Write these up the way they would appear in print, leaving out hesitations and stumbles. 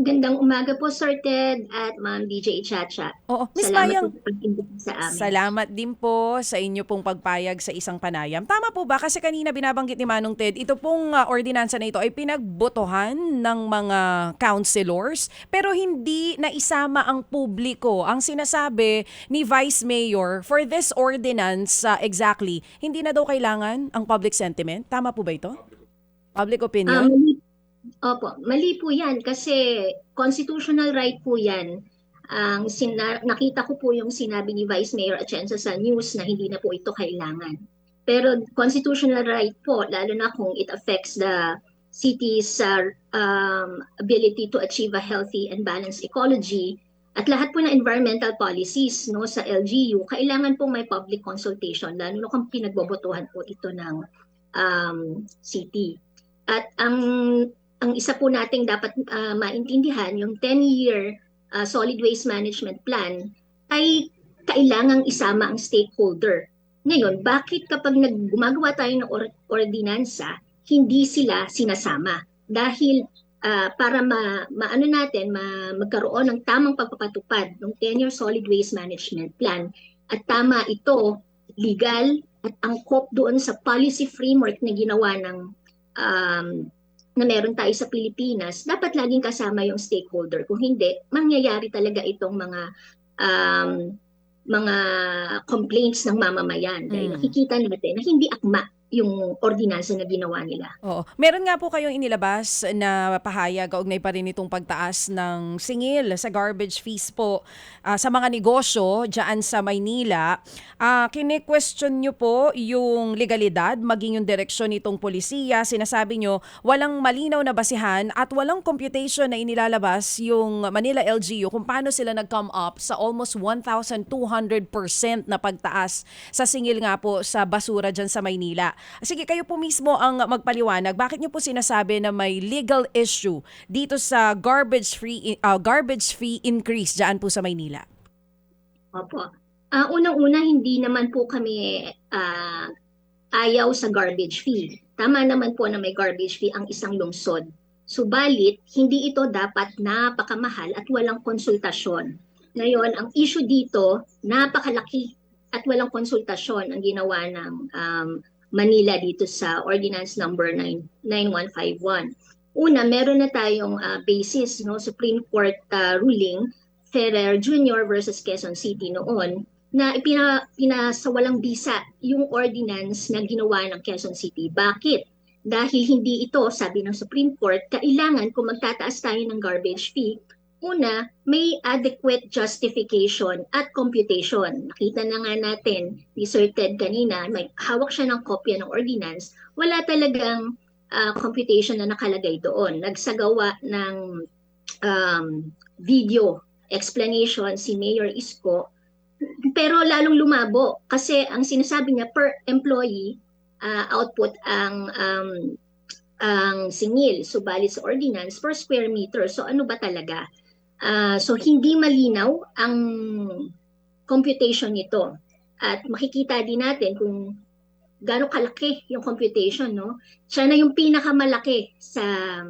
Magandang umaga po, Sir Ted at Ma'am DJ Chacha. Oo, Miss Salamat po Mayang, sa pag-imbita sa amin. salamat din po sa inyo pong pagpayag sa isang panayam. Tama po ba? Kasi kanina binabanggit ni Manong Ted, ito pong ordinansa na ito ay pinagbotohan ng mga councilors pero hindi naisama ang publiko. Ang sinasabi ni Vice Mayor, for this ordinance exactly, hindi na daw kailangan ang public sentiment. Tama po ba ito? Public opinion? Mali, opo, mali po yan kasi constitutional right po yan. Nakita ko po yung sinabi ni Vice Mayor Atienza sa news na hindi na po ito kailangan. Pero constitutional right po, lalo na kung it affects the city's ability to achieve a healthy and balanced ecology at lahat po ng environmental policies no sa LGU, kailangan pong may public consultation lalo na kung pinagbobotohan po ito ng city. At ang isa po nating dapat maintindihan, yung 10-year solid waste management plan ay kailangang isama ang stakeholder. Ngayon, bakit kapag gumagawa tayo ng ordinansa, hindi sila sinasama? Dahil para maano natin, magkaroon ng tamang pagpapatupad ng 10-year solid waste management plan at tama ito, legal at angkop doon sa policy framework na ginawa ng na meron tayo sa Pilipinas, dapat laging kasama yung stakeholder. Kung hindi, mangyayari talaga itong mga complaints ng mamamayan. Dahil nakikita natin na hindi akma yung ordinansa na ginawa nila. Oo. Meron nga po kayong inilabas na pahayag kaugnay pa rin itong pagtaas ng singil sa garbage fees po sa mga negosyo dyan sa Maynila. Kine-question nyo po yung legalidad, maging yung direksyon nitong polisiya. Sinasabi nyo walang malinaw na basihan at walang computation na inilalabas yung Manila LGU kung paano sila nag-come up sa almost 1,200% na pagtaas sa singil nga po sa basura dyan sa Maynila. Sige, kayo po mismo ang magpaliwanag. Bakit niyo po sinasabi na may legal issue dito sa garbage fee increase diyan po sa Maynila? Opo. Unang-una, hindi naman po kami ayaw sa garbage fee. Tama naman po na may garbage fee ang isang lungsod. Subalit, hindi ito dapat napakamahal at walang konsultasyon. Ngayon, ang issue dito, napakalaki at walang konsultasyon ang ginawa ng Manila dito sa Ordinance number 9151. Una, meron na tayong basis, no, Supreme Court ruling, Ferrer Jr. versus Quezon City noon, na pinasawalang bisa yung ordinance na ginawa ng Quezon City. Bakit? Dahil hindi ito, sabi ng Supreme Court, kailangan kung magtataas tayo ng garbage fee, una, may adequate justification at computation. Nakita na nga natin, ni Sir Ted kanina, may hawak siya ng kopya ng ordinance, wala talagang computation na nakalagay doon. Nagsagawa ng video explanation si Mayor Isko, pero lalong lumabo kasi ang sinasabi niya per employee output ang singil, subalit sa ordinance per square meter. So ano ba talaga? So hindi malinaw ang computation nito. At makikita din natin kung gaano kalaki yung computation, no? Siya na yung pinakamalaki sa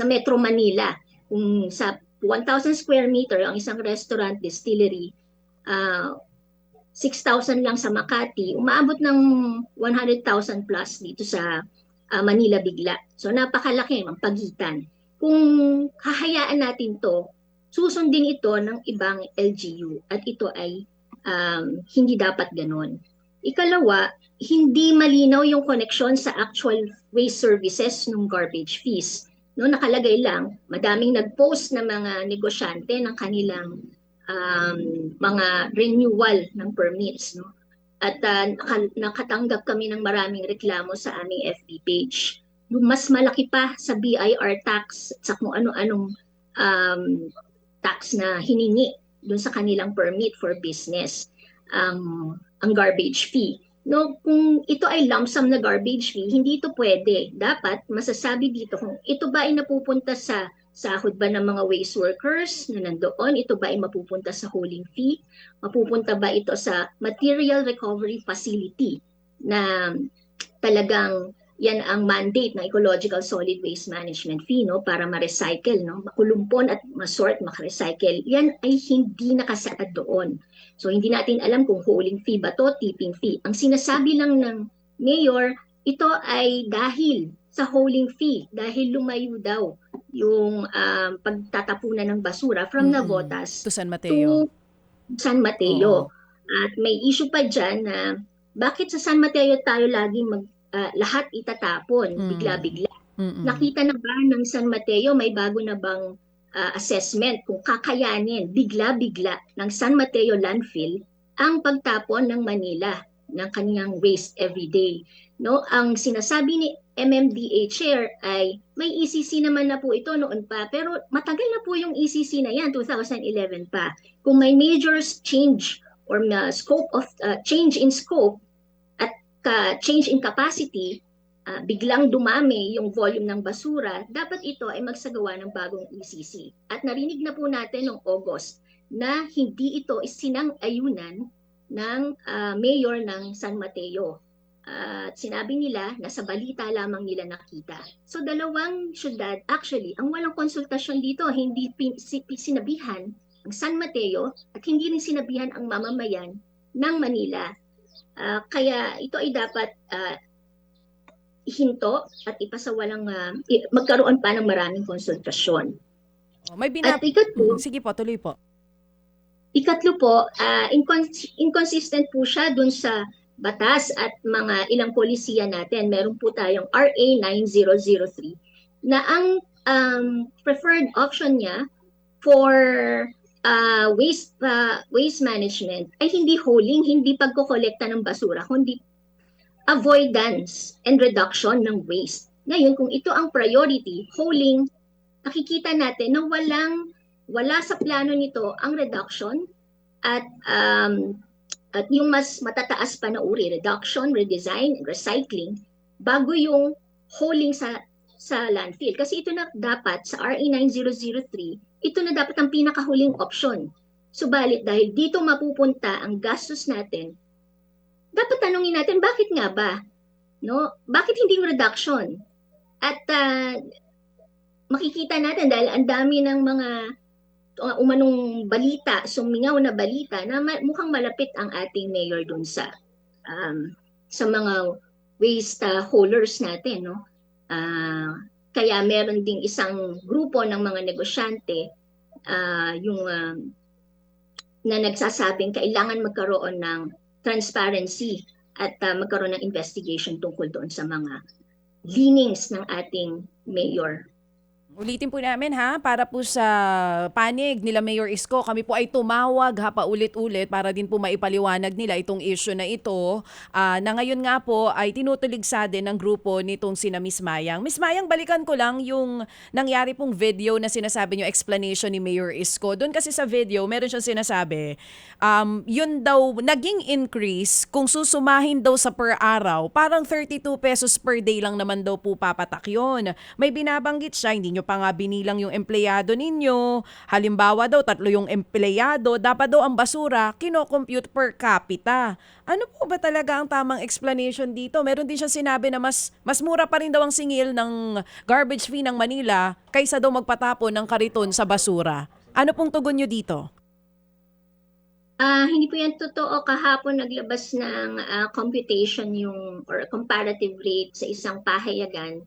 Metro Manila. Kung sa 1,000 square meter ang isang restaurant distillery, 6,000 lang sa Makati, umaabot ng 100,000 plus dito sa Manila bigla. So napakalaki ang pagitan. Kung hahayaan natin to, susundin ito ng ibang LGU at ito ay hindi dapat ganon. Ikalawa, hindi malinaw yung connection sa actual waste services ng garbage fees. No, nakalagay lang, madaming nag-post na mga negosyante ng kanilang mga renewal ng permits. No? At nakatanggap kami ng maraming reklamo sa aming FB page. Mas malaki pa sa BIR tax sa kung ano-anong tax na hiningi doon sa kanilang permit for business, ang garbage fee. No, kung ito ay lump sum na garbage fee, hindi ito pwede. Dapat masasabi dito kung ito ba ay napupunta sa sahod ba ng mga waste workers na nandoon, ito ba ay mapupunta sa hauling fee, mapupunta ba ito sa material recovery facility na talagang yan ang mandate ng Ecological Solid Waste Management Fee, no, para ma-recycle, no, makulumpon at masort, maka-recycle. Yan ay hindi nakasaad doon. So hindi natin alam kung hauling fee ba to, tipping fee. Ang sinasabi lang ng mayor, ito ay dahil sa hauling fee, dahil lumayo daw yung pagtatapunan ng basura from Navotas To San Mateo. to San Mateo. Oo. At may issue pa dyan na bakit sa San Mateo tayo laging lahat itatapon bigla-bigla. Nakita na ba ng San Mateo may bago na bang assessment kung kakayanin bigla-bigla ng San Mateo landfill ang pagtapon ng Manila ng kanyang waste every day? No, ang sinasabi ni MMDA chair ay may ECC naman na po ito noon pa, pero matagal na po yung ECC na yan, 2011 pa. Kung may major change or scope of change in scope at change in capacity, biglang dumami yung volume ng basura, dapat ito ay magsagawa ng bagong ECC. At narinig na po natin noong August na hindi ito isinang-ayunan ng mayor ng San Mateo. At sinabi nila na sa balita lamang nila nakita. So dalawang syudad, actually, ang walang konsultasyon dito, hindi sinabihan ang San Mateo at hindi rin sinabihan ang mamamayan ng Manila. Kaya ito ay dapat ihinto at ipasawalang magkaroon pa ng maraming konsultasyon. May At ikatlo, sige po, tuloy po. Ikatlo po, inconsistent po siya dun sa batas at mga ilang polisiya natin. Meron po tayong RA 9003 na ang preferred option niya for waste management ay hindi hauling, hindi pagkokolekta ng basura, kundi avoidance and reduction ng waste. Ngayon, kung ito ang priority, hauling, nakikita natin na wala sa plano nito ang reduction at yung mas matataas pa na uri, reduction, redesign, recycling, bago yung hauling sa landfill. Kasi ito na dapat sa RA 9003, ito na dapat ang pinakahuling option. Subalit dahil dito mapupunta ang gastos natin, dapat tanungin natin bakit nga ba? No? Bakit hindi yung reduction? At makikita natin dahil ang dami ng mga umanong balita, sumingaw na balita na mukhang malapit ang ating mayor dun sa mga waste haulers natin, no? Kaya meron ding isang grupo ng mga negosyante na nagsasabing kailangan magkaroon ng transparency at magkaroon ng investigation tungkol doon sa mga leanings ng ating mayor. Ulitin po namin para po sa panig nila Mayor Isko, kami po ay tumawag paulit-ulit para din po maipaliwanag nila itong issue na ito na ngayon nga po ay tinutuligsa din ng grupo nitong sina Miss Mayang. Miss Mayang, balikan ko lang yung nangyari pong video na sinasabi nyo, explanation ni Mayor Isko. Doon kasi sa video, meron siyang sinasabi, yun daw, naging increase kung susumahin daw sa per araw, parang 32 pesos per day lang naman daw po papatak yun. May binabanggit siya, hindi nyo pa nga binilang yung empleyado ninyo. Halimbawa daw, 3 yung empleyado, dapat daw ang basura kino-compute per capita. Ano po ba talaga ang tamang explanation dito? Meron din siya sinabi na mas mura pa rin daw ang singil ng garbage fee ng Manila kaysa daw magpatapon ng kariton sa basura. Ano pong tugon nyo dito? Hindi po yan totoo. Kahapon naglabas ng computation or comparative rate sa isang pahayagan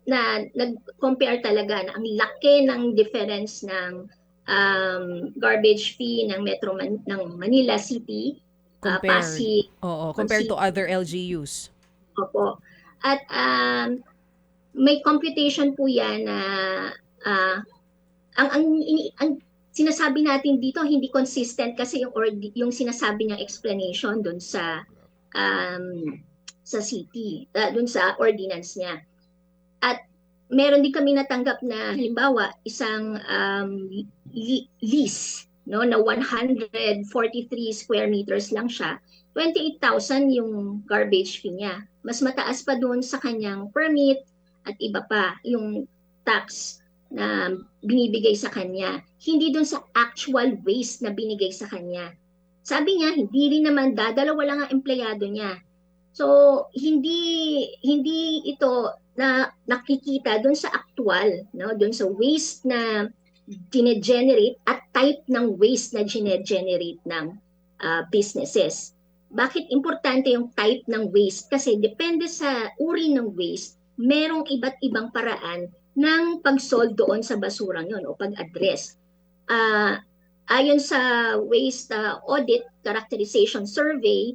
na nag-compare talaga na ang laki ng difference ng garbage fee ng ng Manila City, Pasig. Compared to other LGUs. Opo. At may computation po yan na ang sinasabi natin dito hindi consistent kasi yung sinasabi niyang explanation doon sa city, doon sa ordinance niya. At meron din kami natanggap na halimbawa isang lease, no, na 143 square meters lang siya, 28,000 yung garbage fee niya. Mas mataas pa doon sa kanyang permit at iba pa yung tax na binibigay sa kanya. Hindi doon sa actual waste na binigay sa kanya. Sabi niya, hindi rin naman dalawa lang ang empleyado niya. So hindi ito na nakikita doon sa actual, no, doon sa waste na gine-generate at type ng waste na gine-generate ng businesses. Bakit importante yung type ng waste? Kasi depende sa uri ng waste, merong iba't ibang paraan ng pag-solve doon sa basurang yun o pag-address. Ayon sa Waste Audit Characterization Survey,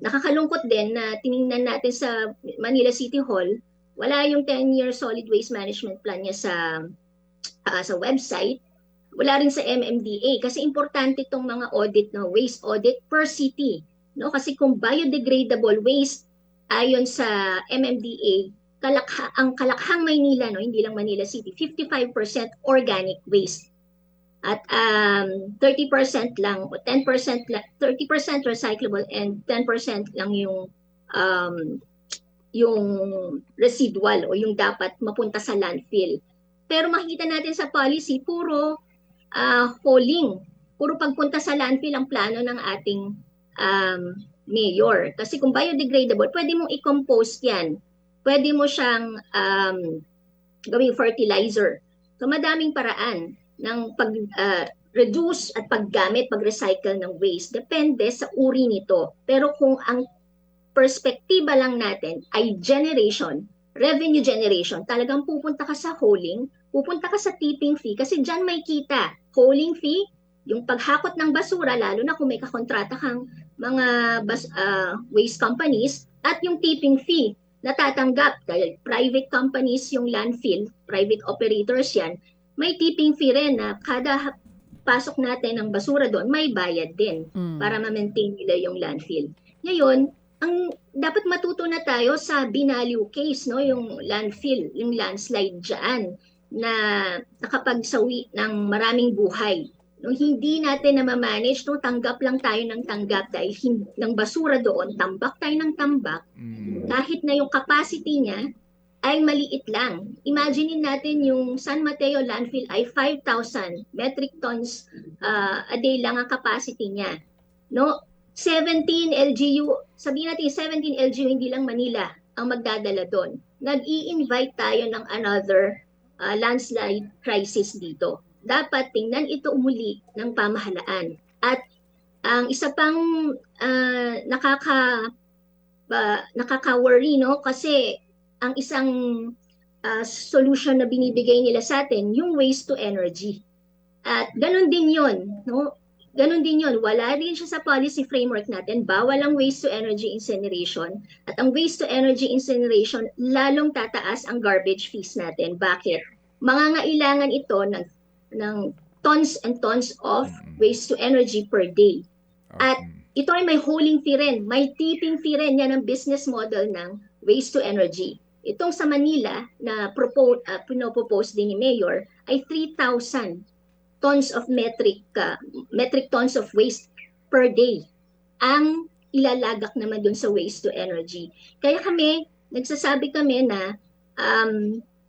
nakakalungkot din na tiningnan natin sa Manila City Hall, wala yung 10-year solid waste management plan niya sa website, wala rin sa MMDA kasi importante itong mga audit, no, waste audit per city, no, kasi kung biodegradable waste ayon sa MMDA, ang Kalakhang Maynila, no, hindi lang Manila City, 55% organic waste at 30% lang o 10% 30% recyclable and 10% lang um, yung residual o yung dapat mapunta sa landfill. Pero makikita natin sa policy, puro hauling, puro pagpunta sa landfill ang plano ng ating mayor. Kasi kung biodegradable, pwede mong i-compost yan. Pwede mo siyang gawing fertilizer. So madaming paraan ng pag-reduce at paggamit, pag-recycle ng waste. Depende sa uri nito. Pero kung ang perspektiba lang natin ay generation, revenue generation, talagang pupunta ka sa hauling, pupunta ka sa tipping fee, kasi dyan may kita. Hauling fee, yung paghakot ng basura, lalo na kung may kakontrata kang mga waste companies, at yung tipping fee, natatanggap dahil private companies yung landfill, private operators yan, may tipping fee rin na kada pasok natin ng basura doon, may bayad din para ma-maintain nila yung landfill. Ngayon, ang dapat matuto na tayo sa Binaliw case, no, yung landfill, yung landslide diyan na nakapagsawi ng maraming buhay. No, hindi natin na ma-manage, no, tanggap lang tayo ng tanggap dahil ng basura doon, tambak tayo ng tambak, kahit na yung capacity niya ay maliit lang. Imaginein natin yung San Mateo landfill ay 5,000 metric tons a day lang ang capacity niya. No? 17 LGU, sabihin natin 17 LGU, hindi lang Manila ang magdadala doon. Nag-i-invite tayo ng another landslide crisis dito. Dapat tingnan ito umuli ng pamahalaan. At ang isa pang nakaka-worry, no? Kasi ang isang solution na binibigay nila sa atin, yung waste to energy. At ganun din yun, no? Ganun din yun. Wala din siya sa policy framework natin. Bawal ang waste to energy incineration. At ang waste to energy incineration, lalong tataas ang garbage fees natin. Bakit? Mangangailangan ito ng tons and tons of waste to energy per day. At ito ay may hauling fee rin, may tipping fee rin. Yan ang business model ng waste to energy. Itong sa Manila na pinopropose din ni Mayor ay 3,000 tons of metric tons of waste per day ang ilalagak naman dun sa waste to energy. Kaya nagsasabi kami na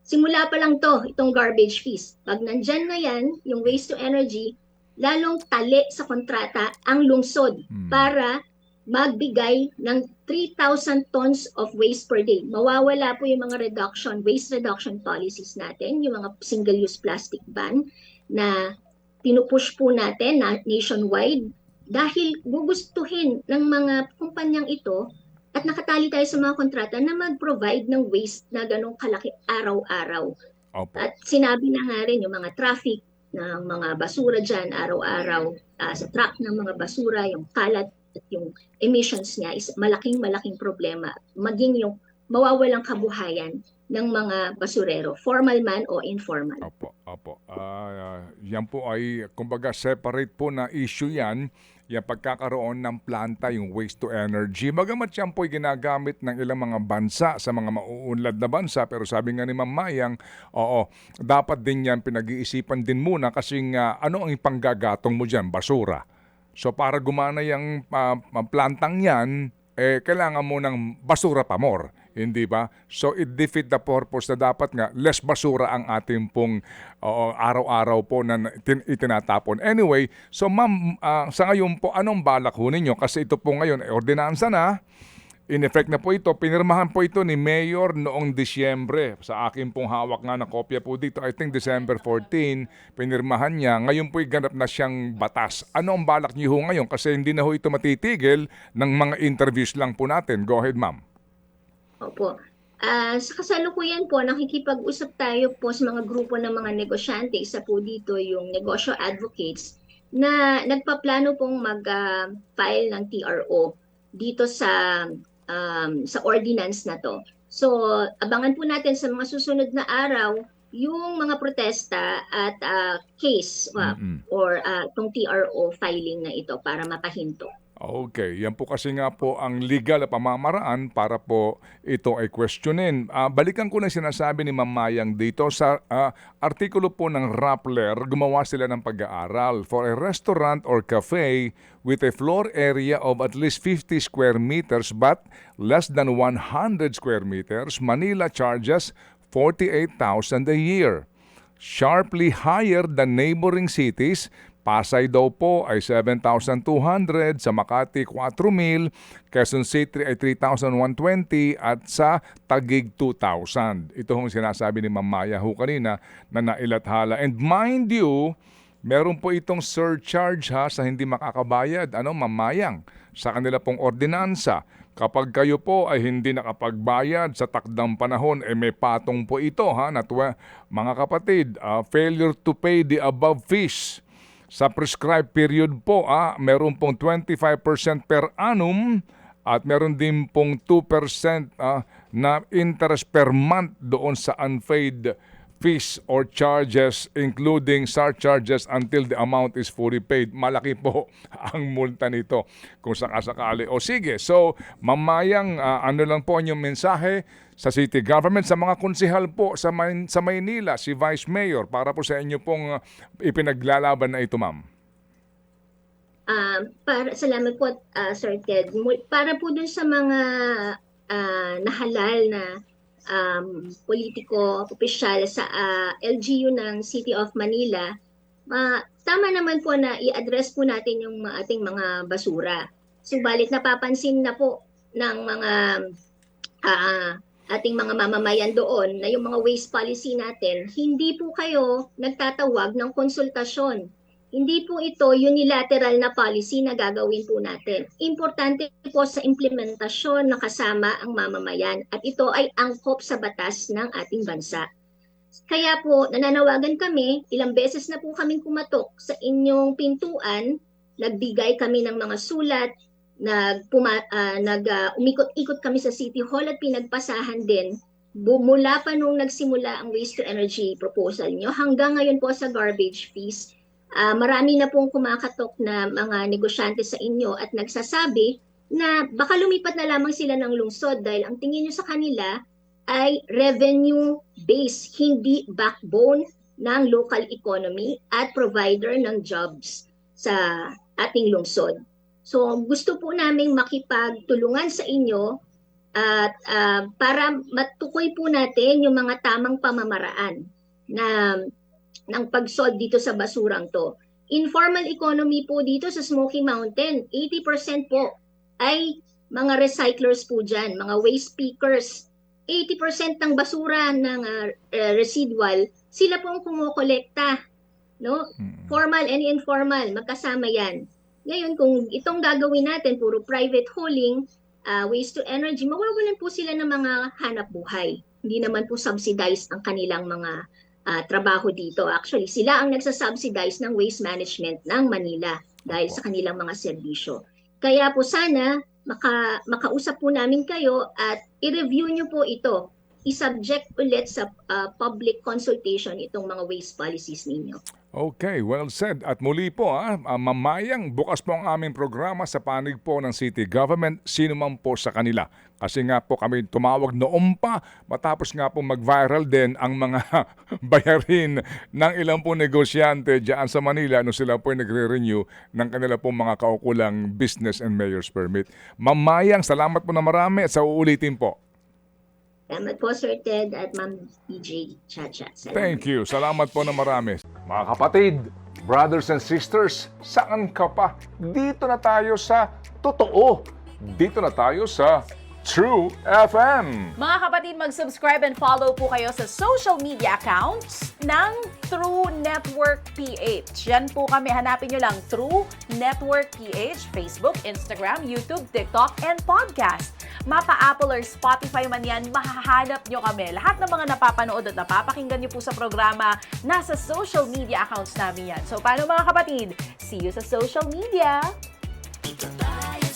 simula pa lang itong garbage fees. Pag nandyan na yan, yung waste to energy, lalong tali sa kontrata ang lungsod para magbigay ng 3,000 tons of waste per day. Mawawala po yung mga waste reduction policies natin, yung mga single-use plastic ban na pinupush po natin nationwide dahil gugustuhin ng mga kumpanyang ito at nakatali tayo sa mga kontrata na mag-provide ng waste na ganong kalaki araw-araw. Opo. At sinabi na nga rin yung mga traffic ng mga basura dyan araw-araw sa truck ng mga basura, yung kalat at yung emissions niya is malaking problema. Maging yung mawawalang kabuhayan ng mga basurero, formal man o informal. Opo. Yan po ay, kumbaga, separate po na issue yan, yung pagkakaroon ng planta, yung waste to energy. Bagamat yan po ay ginagamit ng ilang mga bansa sa mga mauunlad na bansa, pero sabi nga ni Ma'am Mayang, dapat din yan pinag-iisipan din muna kasi ano ang ipanggagatong mo dyan? Basura. So para gumana yung plantang yan, kailangan mo ng basura pa more, hindi ba? So it defeat the purpose na dapat nga less basura ang ating pong araw-araw po na itinatapon. Anyway, so ma'am, sa ngayon po, anong balak ho ninyo? Kasi ito po ngayon, ordinansa na, In effect na po ito, pinirmahan po ito ni Mayor noong Disyembre. Sa akin pong hawak nga na kopya po dito, I think December 14, pinirmahan niya. Ngayon po'y ganap na siyang batas. Ano ang balak niyo ho ngayon? Kasi hindi na ho ito matitigil ng mga interviews lang po natin. Go ahead, ma'am. Opo. Sa kasalukuyan po, nakikipag-usap tayo po sa mga grupo ng mga negosyante. Isa po dito yung negosyo advocates na nagpaplano pong mag-file ng TRO dito sa ordinance na to. So, abangan po natin sa mga susunod na araw yung mga protesta at case or itong TRO filing na ito para mapahinto. Okay, yan po kasi nga po ang legal na pamamaraan para po ito ay questionin. Balikan ko na sinasabi ni Ma'am Mayang dito sa artikulo po ng Rappler, gumawa sila ng pag-aaral. For a restaurant or cafe with a floor area of at least 50 square meters but less than 100 square meters, Manila charges 48,000 a year. Sharply higher than neighboring cities. Pasay daw po ay 7,200, sa Makati 4,000, Quezon City ay 3,120 at sa Taguig 2,000. Ito hong sinasabi ni Ma'am Maya ho kanina na nailathala. And mind you, meron po itong surcharge sa hindi makakabayad. Ma'am Mayang? Sa kanila pong ordinansa. Kapag kayo po ay hindi nakapagbayad sa takdang panahon, may patong po ito mga kapatid, failure to pay the above fees. Sa prescribed period po, meron pong 25% per annum at meron din pong 2% na interest per month doon sa unpaid fees or charges including surcharges until the amount is fully paid. Malaki po ang multa nito kung sakasakali. O sige, so Mamayang, ano lang po ang inyong mensahe sa city government, sa mga konsehal po sa Maynila, si Vice Mayor, para po sa inyo pong ipinaglalaban na ito, ma'am? Salamat po, Sir Ted. Para po dun sa mga nahalal na politiko, opisyal sa LGU ng City of Manila, tama naman po na i-address po natin yung ating mga basura. Subalit napapansin na po ng mga ating mga mamamayan doon na yung mga waste policy natin, hindi po kayo nagtatawag ng konsultasyon. Hindi po ito unilateral na policy na gagawin po natin. Importante po sa implementasyon na kasama ang mamamayan at ito ay angkop sa batas ng ating bansa. Kaya po nananawagan kami, ilang beses na po kaming kumatok sa inyong pintuan, nagbigay kami ng mga sulat, umikot-ikot kami sa City Hall at pinagpasahan din mula pa nung nagsimula ang waste to energy proposal nyo hanggang ngayon po sa garbage fees. Marami na pong kumakatok na mga negosyante sa inyo at nagsasabi na baka lumipat na lamang sila ng lungsod dahil ang tingin nyo sa kanila ay revenue base, hindi backbone ng local economy at provider ng jobs sa ating lungsod. So gusto po naming makipagtulungan sa inyo at para matukoy po natin yung mga tamang pamamaraan ng pag-solve dito sa basurang to. Informal economy po dito sa Smoky Mountain, 80% po ay mga recyclers po dyan, mga waste pickers. 80% ng basura ng residual, sila po ang kumukolekta. No? Formal and informal, magkasama yan. Ngayon, kung itong gagawin natin, puro private hauling, waste to energy, mawawalan po sila ng mga hanap buhay. Hindi naman po subsidized ang kanilang mga trabaho dito. Actually, sila ang nagsasubsidize ng waste management ng Manila dahil sa kanilang mga serbisyo. Kaya po sana, makausap po namin kayo at i-review nyo po ito. I-subject ulit sa public consultation itong mga waste policies ninyo. Okay, well said. At muli po, Mamayang, bukas po ang aming programa sa panig po ng city government, sino man po sa kanila. Kasi nga po kami tumawag noon pa, matapos nga po mag-viral din ang mga bayarin ng ilang po negosyante dyan sa Manila no sila po nagre-renew ng kanila po mga kaukulang business and mayor's permit. Mamayang, salamat po na marami at sa uulitin po. Salamat po, Sir Ted at Ma'am PJ Chacha. Thank you. Salamat po na marami. Mga kapatid, brothers and sisters, saan ka pa? Dito na tayo sa totoo. Dito na tayo sa True FM. Mga kapatid, mag-subscribe and follow po kayo sa social media accounts ng True Network PH. Yan po kami. Hanapin nyo lang True Network PH, Facebook, Instagram, YouTube, TikTok, and podcast. Mapa Apple or Spotify man yan, mahahanap nyo kami. Lahat ng mga napapanood at napapakinggan nyo po sa programa, nasa social media accounts namin yan. So, paano mga kapatid? See you sa social media! Dito tayo